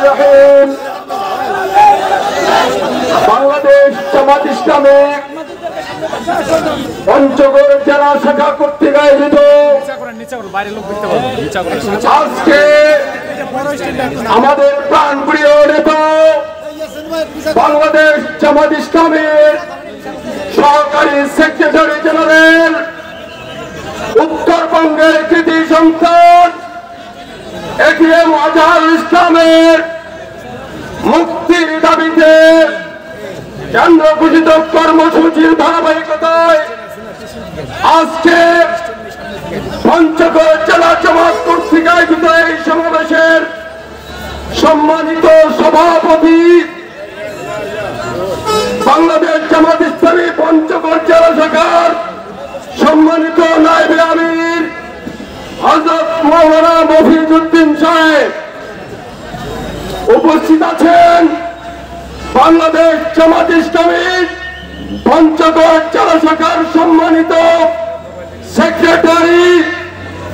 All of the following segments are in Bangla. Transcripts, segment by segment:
রহমানির রহিম। বাংলাদেশ জামাত ইসলামী পঞ্চগড় জেলা শাখা কর্তৃক আয়োজিত আজকে আমাদের প্রাণপ্রিয় নেতা বাংলাদেশ জামাত ইসলামের সহকারী সেক্রেটারি জেনারেল, উত্তরবঙ্গের কৃতি সন্তান এটিএম আজহারুল ইসলামের মুক্তির দাবিতে কেন্দ্র ঘোষিত কর্মসূচির ধারাবাহিকতায় আজকে পঞ্চগড় জেলা জামাত কর্তৃক আয়োজিত এই সমাবেশের সম্মানিত সভাপতি বাংলাদেশ জামাত ইসলামী পঞ্চগড় জেলা শাখার সম্মানিত নায়েবে আমির হযরত মাওলানা মফিজউদ্দিন সাহেব, উপস্থিত আছেন বাংলাদেশ জামাত ইসলামী পঞ্চগড় জেলা শাখার সম্মানিত সেক্রেটারি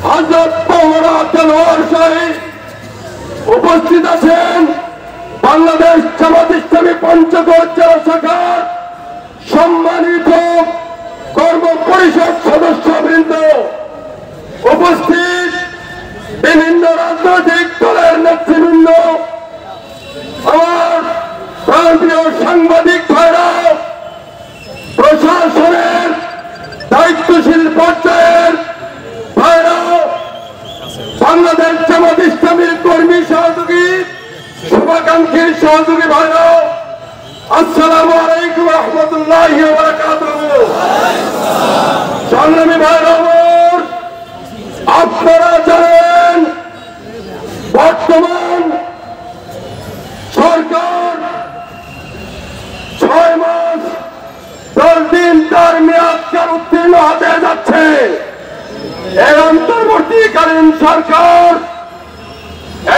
হযরত মাওলানা দেলোয়ার সাহেব, উপস্থিত আছেন বাংলাদেশ জামাত ইসলামী পঞ্চগড় জেলা শাখার সম্মানিত কর্ম পরিষদ সদস্যবৃন্দ, উপস্থিত বিভিন্ন রাজনৈতিক দলের নেতৃবৃন্দ, আমার প্রান্তীয় সাংবাদিক ভাইরা, প্রশাসনের দায়িত্বশীল পর্যায়ের ভাইরা, বাংলাদেশ জামাত ইসলামীর কর্মী সহযোগী শুভাকাঙ্ক্ষী সহযোগী ভাইরা, আসসালামু আলাইকুম ওয়া রাহমাতুল্লাহি ওয়া বারাকাতুহু। সংগ্রামী ভাইরা, আপনারা জানেন বর্তমান সরকার 6 মাস 10 দিন তার মেয়াদকাল উত্তীর্ণ হতে যাচ্ছে। এই অন্তর্বর্তীকালীন সরকার,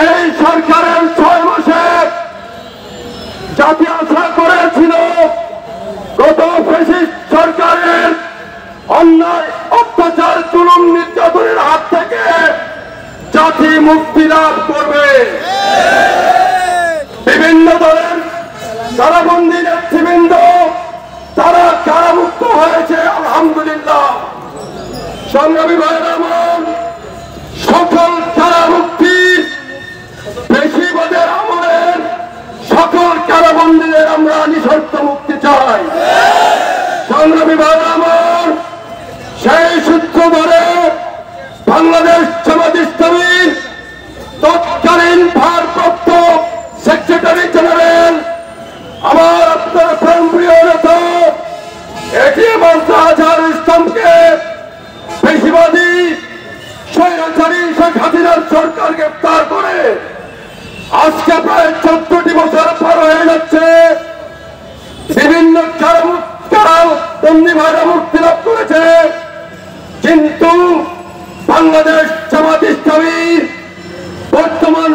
এই সরকারের 6 মাসে জাতি আশা করেছিল গত ফ্যাসিস্ট সরকারের অন্যায় অত্যাচার জুলুম নির্যাতনের হাত থেকে জাতি মুক্তি লাভ করবে। বিভিন্ন দলের কারাবন্দী নেতৃবৃন্দ তারা কারামুক্ত হয়েছে, আলহামদুলিল্লাহ। সংগ্রামী ভাইরা আমার, সকল কারামুক্তি বেশিবাদের আমলের সকল কারাবন্দীদের আমরা নিঃশর্ত মুক্তি চাই। সংগ্রামী ভাইরা আমার, সেই সূত্র ধরে বাংলাদেশ জামাত ইসলামীর তৎকালীন ভারপ্রাপ্ত সেক্রেটারি জেনারেল, আমার আপনার প্রাণপ্রিয় নেতা এটিএম আজহারুল ইসলামকে বেশিবাদী স্বৈরাচারী শেখ হাসিনার সরকার গ্রেফতার করে আজকে প্রায় 14টি বছর পার হয়ে যাচ্ছে। বিভিন্ন কারাবন্দী ভাইরা মুক্তি লাভ করেছে, কিন্তু বাংলাদেশ জামাত ইসলামীর বর্তমান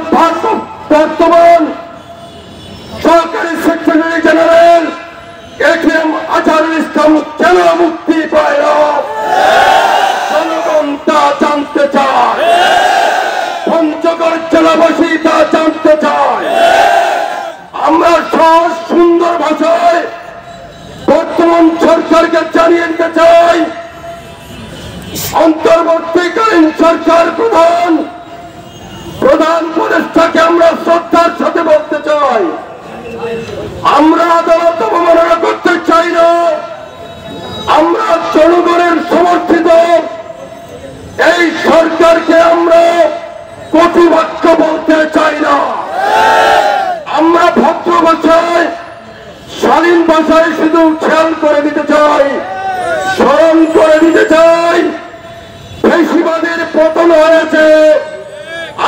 সহকারী secretary general ATM Azharul Islam কেন মুক্তি পায় না? জনগণ তা জানতে চায়, পঞ্চগড় জেলাবাসী তা জানতে চায়। আমরা সহজ সুন্দর ভাষায় বর্তমান সরকারকে জানিয়ে দিতে চাই, অন্তর্বর্তীকালীন সরকার প্রধান উপদেষ্টাকে আমরা শ্রদ্ধার সাথে বলতে চাই, আমরা আদালত অবমাননা করতে চাই না। আমরা জনগণের সমর্থিত এই সরকারকে আমরা কটু বাক্য বলতে চাই না। আমরা ভদ্র ভাষায়, শালীন ভাষায় শুধু খেয়াল করে দিতে চাই, স্মরণ করে দিতে চাই, ফ্যাসিবাদের পতন হয়েছে,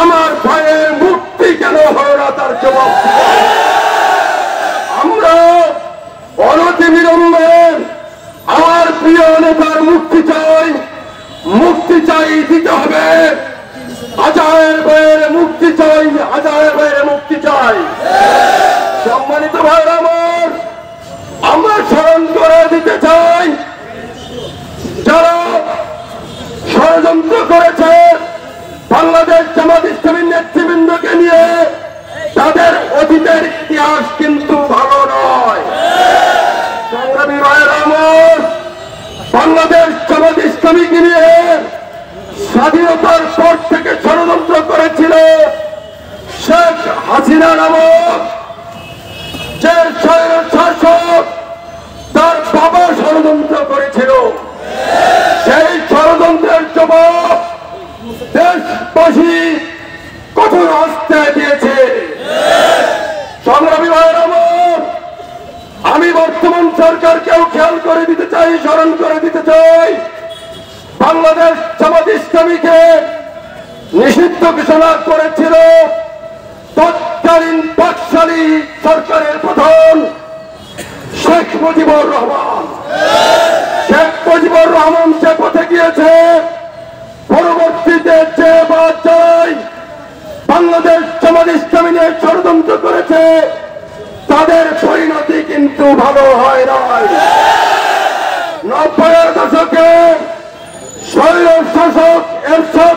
আমার ভাইয়ের মুক্তি কেন হয় না তার জবাব। আমরা অনতিবিলম্বে আমার প্রিয় নেতার মুক্তি চাই, মুক্তি চাই, দিতে হবে। আজহারের ভাইয়ের মুক্তি চাই, আজহারের ভাইয়ের মুক্তি চাই। সম্মানিত ভাইরা আমার, আমরা স্মরণ করে দিতে চাই, যারা ষড়যন্ত্র করেছে বাংলাদেশ জামাত ইসলামীর নেতৃবৃন্দকে নিয়ে তাদের অতীতের ইতিহাস কিন্তু ভালো নয়। সংগ্রামী ভাইয়ের আমার, বাংলাদেশ জামাত ইসলামীকে নিয়ে স্বাধীনতার পর থেকে ষড়যন্ত্র করেছিল শেখ হাসিনা নামক যে শাসক, তার বাবা ষড়যন্ত্র করেছিল। সেই ষড়যন্ত্রের জবাব দেশবাসী কঠোর হস্তে দিয়েছে। সংগ্রামী ভাইয়ের আমার, আমি বর্তমান সরকারকেও খেয়াল করে দিতে চাই, স্মরণ করে দিতে চাই, বাংলাদেশ জামাত ইসলামীকে নিষিদ্ধ ঘোষণা করেছিল তৎকালীন পাকশালী সরকারের প্রধান শেখ মুজিবুর রহমান। শেখ মুজিবুর রহমান যে পথে গিয়েছে, পরবর্তীতে যে বাদ যায় বাংলাদেশ জামাত ইসলামী নিয়ে ষড়যন্ত্র করেছে, তাদের পরিণতি কিন্তু ভালো হয় নাই। 90-এর দশকে স্বৈর শাসক এরশাদ